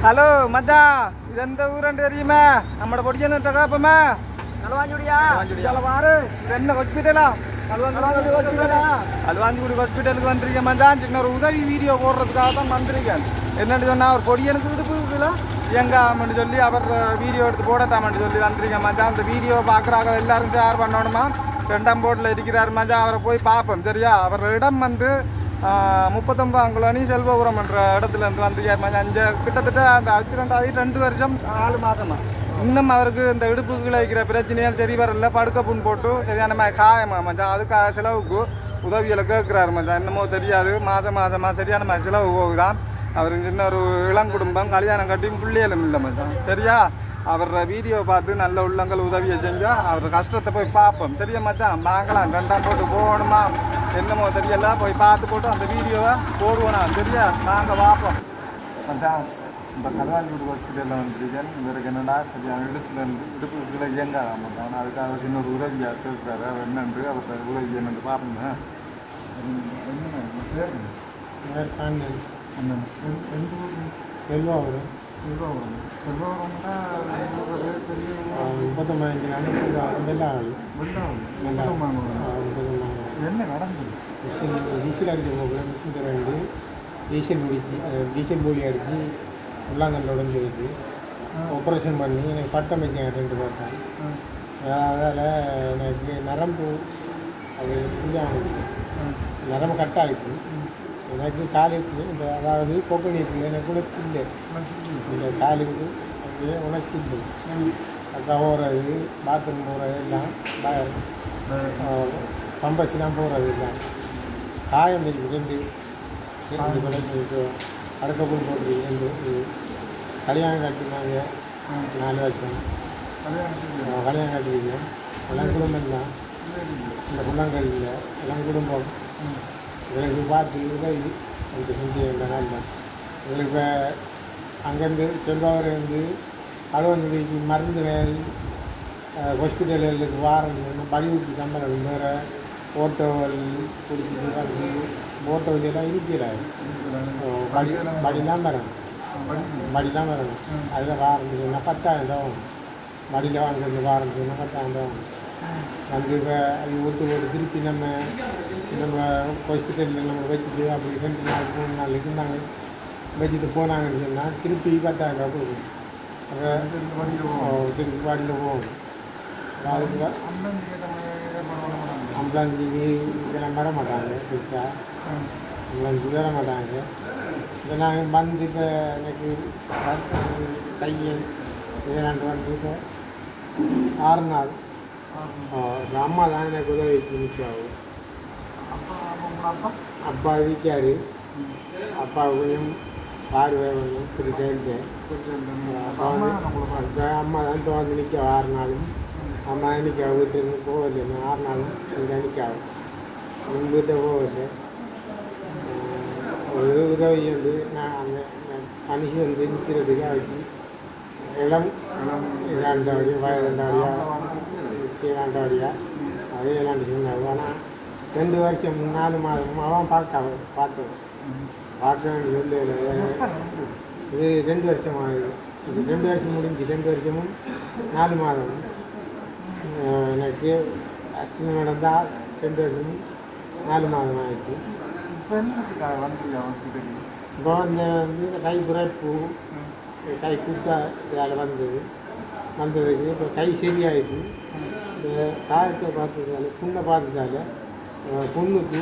Hello மச்சான், இது எந்த ஊருன்னு தெரியுமா? நம்ம பொடியன்னு தகாப்பமா நலவாஞ்சுடியா பாரு. இது என்ன ஹாஸ்பிட்டலா? அல்வாஞ்சிக்குடி ஹாஸ்பிட்டலுக்கு வந்துருக்கேன் மச்சான். சின்ன ஒரு உதவி வீடியோ போடுறதுக்காக தான் வந்திருக்கேன். என்னன்னு சொன்னா அவர் பொடியனுக்கு இடுப்பு இருக்குல்ல எங்காமன்னு சொல்லி அவர் வீடியோ எடுத்து போடட்டாமன்னு சொல்லி வந்திருக்கேன் மச்சான். அந்த வீடியோ பார்க்குறாங்க எல்லாரும் ஷேர் பண்ணணுமா? 2ஆம் போர்டில் இருக்கிறார் மச்சான். அவரை போய் பார்ப்போம் சரியா? அவர் இடம் வந்து 39 குளோனி செல்வபுரம் என்ற இடத்துல இருந்து வந்து அஞ்சு கிட்டத்தட்ட அந்த ஆக்சிடென்ட் ஆகி 2 வருஷம் 4 மாதமா. இன்னும் அவருக்கு இந்த இடுப்புகளை வைக்கிற பிரச்சனையால் சரி வரல. படுக்க புண் போட்டு சரியான மாதிரி காயமா மச்சான். அதுக்காக செலவுக்கு உதவிகளை கேட்குறாரு மச்சான். என்னமோ தெரியாது, மாதமா சரியான மாதிரி செலவு போகுதான். அவர் சின்ன ஒரு இளங்குடும்பம், கல்யாணம் கட்டியும் பிள்ளைகளும் இல்லை மச்சான் சரியா? அவரோட வீடியோ பார்த்து நல்ல உள்ளங்கள் உதவியை செஞ்சால் அவர் கஷ்டத்தை போய் பார்ப்போம் சரியா மச்சான்? பார்க்கலாம், 2ஆம் போட்டு போகணுமா என்னமோ தெரியல. போய் பார்த்து போட்டு அந்த வீடியோவை போடுவோம் நான் சரியா? நாங்கள் பார்ப்போம் மச்சான். இந்த கல்வாஞ்சிக்குடி ஹாஸ்பிட்டலில் வந்துருக்கேன். இவருக்கு என்னடா சரியான இடுப்புகளை இயங்காத மச்சான். அதுக்காக சின்ன ஒரு உதவியாக கேட்குறாரு. அவர் என்னன்று அவர் உதவி என்னென்று பார்ப்போங்க. என்ன செல்வாபுரம் செல்வபுரம்னா 35 என்ன நடந்தது? டீசல் அடிக்க போகல, மிஷின் திறந்து டீசல் போலி அடித்து உள்ளாங்கல்ல உடஞ்சிருக்கு. ஆப்ரேஷன் பண்ணி எனக்கு பட்டம் வைக்கேன் 2 பட்டம். அதனால் எனக்கு நரம்பு அது நரம்பு கட் ஆகிட்டு எனக்கு காலுக்கு இந்த அதாவது கொக்கணிக்கு எனக்கு கூட இல்லை. இந்த காலுக்கு அப்படியே உணர்ச்சி இல்லை. அக்கா போகிறது, பாத்ரூம் போகிறது எல்லாம் பம்பச்சுலாம் போகிறது எல்லாம் காயம் இருக்குது. 2 அடுக்கப்புள் போட்டுருக்கு. கல்யாணம் கட்டினாங்க 4 வருஷம் கல்யாணம் கட்டிருக்கேன். எல்லாம் குடும்பம் தான். இந்த குள்ளங்கள் இல்லை, எல்லாம் குடும்பம். எங்களுக்கு பார்த்து உதவி எனக்கு செஞ்சு நல்ல எங்களுக்கு இப்போ அங்கேருந்து செல்வாவிலேருந்து அலுவலகத்துக்கு மருந்து வேலை ஹாஸ்பிட்டலுக்கு வாரம் படிவுக்கு சம்பளம் வேறு ஓட்டோவல் பிடிச்சிட்டு வந்து ஓட்டோ வழியெல்லாம் இருக்கிறாரு. படிலாம் வரணும் அதில் வாரம் 10,000 மடியில் வாங்குறது வாரம் 10,000 வந்து இப்போ அது ஒட்டு திருப்பி நம்ம ஹாஸ்பிட்டலில் நம்ம வச்சுட்டு அப்படி 2 நாள் 3 நாள் இருந்தாங்க வச்சுட்டு போனாங்கன்னு சொன்னால் திருப்பி 10,000 கொடுக்கும். திருப்பி பாடியில் போகணும். அதுக்கு அம்புலன்ஸுக்கு இதெல்லாம் வர மாட்டாங்க. திருப்பா அம்புலன்ஸுக்கு வர மாட்டாங்க. இப்போ நாங்கள் வந்து இப்போ எனக்கு கையல் இதெல்லாம் வந்து இப்போ 6 நாள் அம்மா தான் எனக்கு உதவி நிற்காகும். அப்பா இருக்கார். அப்பா கொஞ்சம் பார்வை கொஞ்சம் திருட்டு. அம்மா தான் தோந்து நிற்க 6 நாளும். அம்மா நிற்க வீட்டுக்கு போகல 6 நாளும் இங்கே நிற்காகும். வீட்டை போகல ஒரு உதவி வந்து நான் அந்த மனுஷி வந்து நிற்கிறதுக்கு வச்சு இளம் 2 வயது 2 வழியாக அதே விளாண்டு சொன்னார். ஆனால் 2 வருஷம் 4 மாதம் அவன் பார்த்தேன் சொல்லு. இது 2 வருஷம் ஆகுது. இது 2 வருஷம் முடிஞ்சு 2 வருஷமும் 4 மாதம் எனக்கு அசிங்கம் நடந்தால் 2 வருஷமும் 4 மாதம் ஆகிடுச்சு. இப்போ வந்து கை புரைப்பு கை குத்தா இதால் வந்ததுக்கு இப்போ கை சரியாயிடுச்சு. இந்த காயத்தை பார்த்ததால புண்ணை பார்த்ததால புண்ணுக்கு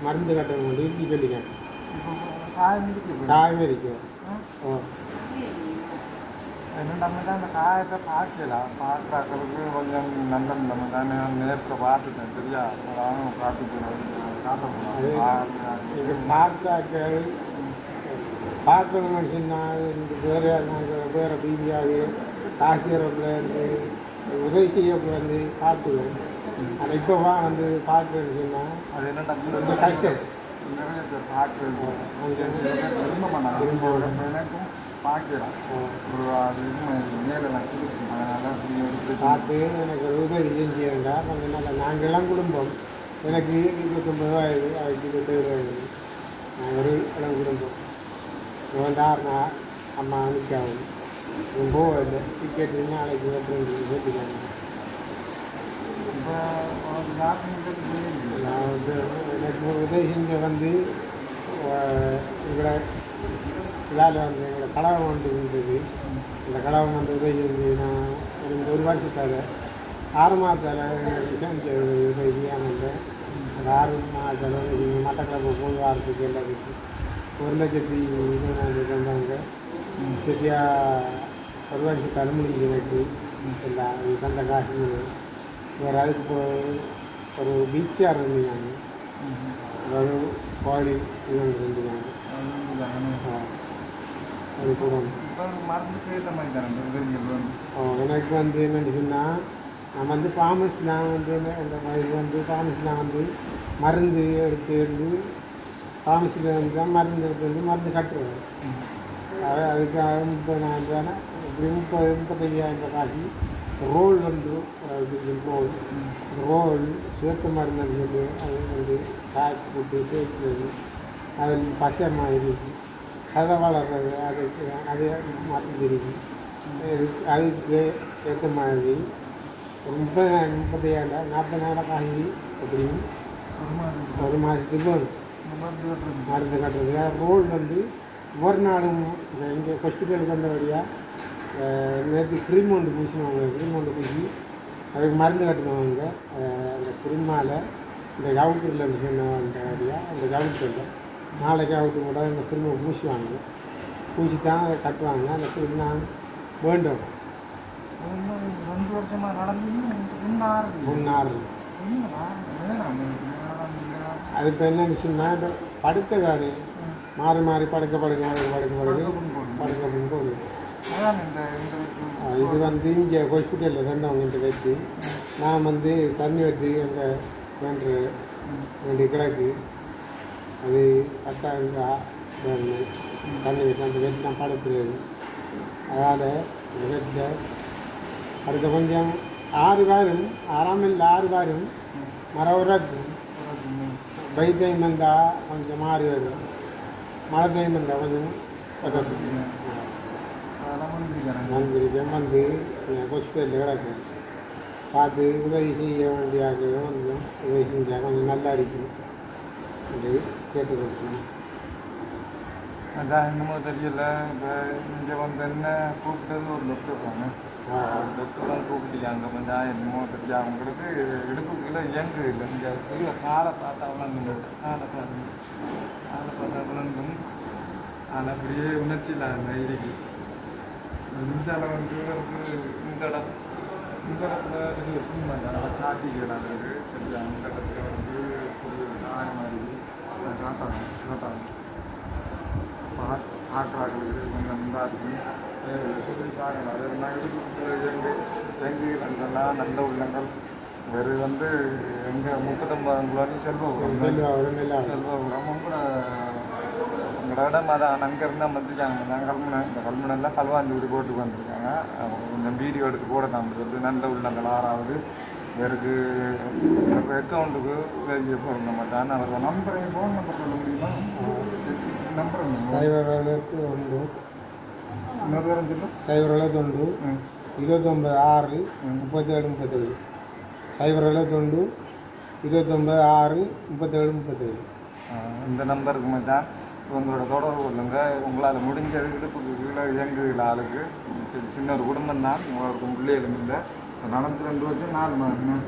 மருந்து கட்டணம் கொண்டு இப்படி சொல்லிக்கேன். காயமே இருக்கும். என்னென்ன அந்த காயத்தை பார்க்குறாக்களுக்கு கொஞ்சம் நல்ல நம்ம தானே நேரத்தில் பார்த்துட்டேன் சரியா? இது பார்த்தாக்கள் பார்க்கணும்னு சொன்னால் வேறு பிபியாக காசியரப்பில் இருந்து உதவி செய்யக்கூடாது பார்த்துவேன். ஆனால் இப்போ வந்து பார்க்குறேன்னு சொன்னால் அது என்னென்ன கொஞ்சம் கஷ்டம். நிறைய பேர் பார்க்க எனக்கும் பார்க்கலாம். ஒரு அது மேலே பார்த்து எனக்கு ஒரு உதவி செஞ்சுருந்தா கொஞ்சம் நல்லா. நாங்கள்லாம் குடும்பம். எனக்கு 29 வயது, அவருக்கு 27 வயது. நாங்கள் ஒரு இடம் குடும்பம். வந்து அம்மா நிற்காவும் போகல டிக்கெட் நாளைக்கு ஏற்றிக்காங்க. நான் வந்து எனக்கு உதவி செஞ்ச வந்து எங்களோட இதால் வந்து எங்களோட கலவரம் வந்து இருந்தது. இந்த கலவரம் வந்து உதவி செஞ்சு நான் எனக்கு ஒரு வருஷத்தால் 6 மாதத்தால் எங்களுக்கு உதவி ஆனந்தேன். அந்த 6 மாதத்தால் மட்டக்களப்பு போய் வாரத்துக்கு எல்லாத்துக்கு 1,20,000 தந்தாங்க. சரியாக ஒரு வருஷத்தால் முடிஞ்சு எனக்கு எல்லாம் தந்த காசு வேறு அதுக்கு ஒரு பீச்சாக இருந்தீங்க. அதாவது கோழி இருந்தாங்க அது கூட எனக்கு வந்து என்னென்னு சொன்னால் நான் வந்து ஃபார்மஸிலாம் வந்து இந்த இது வந்து ஃபார்மஸிலாம் வந்து மருந்து எடுத்து ஃபார்மஸியில் வந்து தான் மருந்து எடுத்து வந்து மருந்து கட்டுருவேன். அதுக்காக 30,000 இப்படி 35,000 காசு ரோல் வந்து ரோல் சேர்த்து மருந்து சொல்லி அது வந்து காய்ச்சி போட்டு சேர்த்து அதில் பசை மாதிரி சதை வளர்றது அதுக்கு அதே மாற்றி தெரியுது. அதுக்கு ஏற்ற மாதிரி 30,000 40,000 காசு எப்படியும் ஒரு மாதத்துக்கு வரும் மருந்து கட்டுறது. ரோல் வந்து ஒவ்வொரு நாளும் இங்கே ஹாஸ்பிட்டலுக்கு வந்தபடியாக நேற்று க்ரீம் ஒன்று பூசினாங்க. க்ரீம் ஒன்று பூசி அதுக்கு மருந்து கட்டினவங்க அந்த க்ரீமால் இந்த கவுட்டரில் சொன்னவடியாக அந்த கவுட்டரில் நாளைக்கு அவுட்டு கூட இந்த க்ரீமை பூசுவாங்க. பூசி தான் அதை கட்டுவாங்க. அந்த க்ரீம் நான் வேண்டும் 2 வருஷமாக நடந்து முன்னாறு அது இப்போ என்ன விஷயம்னா இப்போ படுத்த காடு மாறி மாறி படுக்க போகுது. இது வந்து இங்கே ஹாஸ்பிட்டலில் தந்தவங்கள்ட்ட வச்சு நான் வந்து தண்ணி வச்சு எங்கள் வேண்டிய கிடக்கு அது 10,000 தண்ணி வச்சு அந்த வச்சு நான் படுத்துறது. அதனால் வச்ச அடுத்த கொஞ்சம் 6 வாரம் 6 வாரம் மரவராக்கு பைத்தியம் வந்தால் கொஞ்சம் மாறி வரும். மழை டைம் வந்தால் கொஞ்சம் வந்திருக்கேன். வந்து ஹாஸ்பிட்டலில் கிடக்கு பார்த்து உதவி செய்ய வேண்டியாக கொஞ்சம் உதவி செஞ்சால் கொஞ்சம் நல்லா இருக்கும் அப்படி கேட்டுக்கொடுக்கணும். அதான் என்னமோ தெரியல. இப்போ இங்கே வந்து என்ன கூப்பிட்டது ஒரு டாக்டர் தானே, டாக்டர் தான் கூப்பிட்டுக்காங்க. கொஞ்சம் என்னமோ தெரிய அவங்களுக்கு இடுப்புக்குள்ள இயங்கு இல்லை. இங்கே பெரிய காலை பார்த்தா விளங்குங்க, காலை பார்த்தா விளங்கும். அதில் அப்படியே உணர்ச்சி இல்லாத இருக்கு. இந்த இடம் வந்து இந்த இடத்துல பெரிய புண்ணியம் காட்டிக்கலாம். சரி அந்த இடத்துல வந்து ஒரு நாய் மாதிரி காட்டாங்க ஆக்கிறாங்களுக்கு கொஞ்சம் நல்லா இருக்கும். சொல்லி பார்க்கலாம். அது என்ன எங்கெல்லாம் நல்ல உள்ளங்கள் வேறு வந்து எங்கள் 39 செல்வபுரம் உங்களோட இடம் அதான் அங்கே இருந்தால் வந்துருக்காங்க. இந்த கல்முனையில் கல்வாந்தி வீடு போட்டுக்கு வந்திருக்காங்க. கொஞ்சம் வீடியோ எடுத்து போடலாம் சொல்லி நல்ல உள்ளங்கள் 6வது வேறுக்கு அக்கௌண்ட்டுக்கு வெளியே போட மாட்டான். அவரோட நம்பரையும் ஃபோன் நம்பர் சொல்ல முடியுமா? நம்பர் 071 இன்னொரு தரம் சொல்லு. 071 29 6 37 37 071 29 6 37 37 இந்த நம்பருக்கு மட்டும் உங்களோட தொடர்பு கொள்ளுங்க. உங்களால் முடிஞ்சது இடுப்புக்கு கீழே இயங்குகிற ஆளுக்கு சின்ன ஒரு குடும்பம் தான். உங்களுக்கு பிள்ளைகளும் இல்லை. நடந்து 2 வருஷம் 4 மாதம்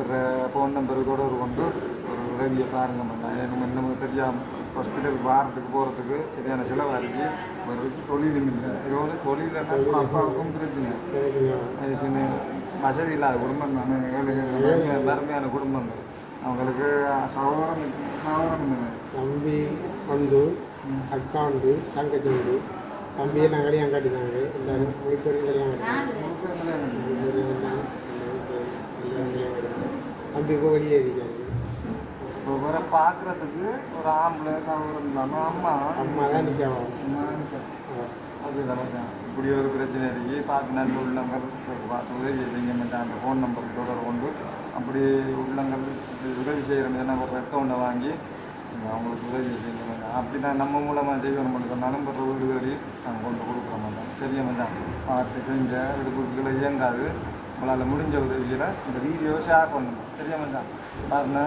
ஒரு ஃபோன் நம்பருக்கு தொடர்பு கொண்டு ஒரு உதவியை பாருங்க மாட்டாங்க. எனக்கு இன்னமும் தெரியாமல் ஹாஸ்பிட்டலுக்கு வாரத்துக்கு போகிறதுக்கு சரியான செலவாக இருக்குது. ஒரு தொழிலும் இல்லை. எவ்வளோ தொழில் அப்பாவுக்கும் பிரச்சனை. சின்ன வசதி இல்லாத குடும்பம் தானே, வறுமையான குடும்பங்கள். அவங்களுக்கு சகோதரம் இல்லை. தம்பி வந்து அக்கௌண்ட்டு தங்கச்சி உண்டு. தம்பியை நான் கல்யாணம் கட்டினாங்க. எல்லாரும் முடிப்பெரும் கல்யாணம் தம்பி இப்போ வெளியே இருக்காரு. இப்போ வர பார்க்குறதுக்கு ஒரு ஆம்பளை சகோதரம் இல்லாமல் அம்மா தான் நிற்காம அதுதான் இப்படி ஒரு பிரச்சனை இருக்கு. பார்த்து நல்ல உள்ளங்கள் பார்த்து உதவி செய்ய மாட்டேன். அந்த ஃபோன் நம்பருக்கு தொடர்பு கொண்டு அப்படி உள்ளங்கள் உதவி செய்கிறேன். ஒரு அக்கௌண்ட்டை வாங்கி அவங்களுக்கு உதவி செய்யணும். அப்படி தான் நம்ம மூலமாக செய்யணும் சொன்னாலும் இப்போ வீடுகளையும் நாங்கள் கொண்டு கொடுக்குற மாட்டோம். சரியா தான் பார்த்து செஞ்ச வீடுகளை இயங்காது. உங்களால் முடிஞ்ச உதவியில் இந்த வீடியோ ஷேர் பண்ணணும். சரியா தான் பாருங்க.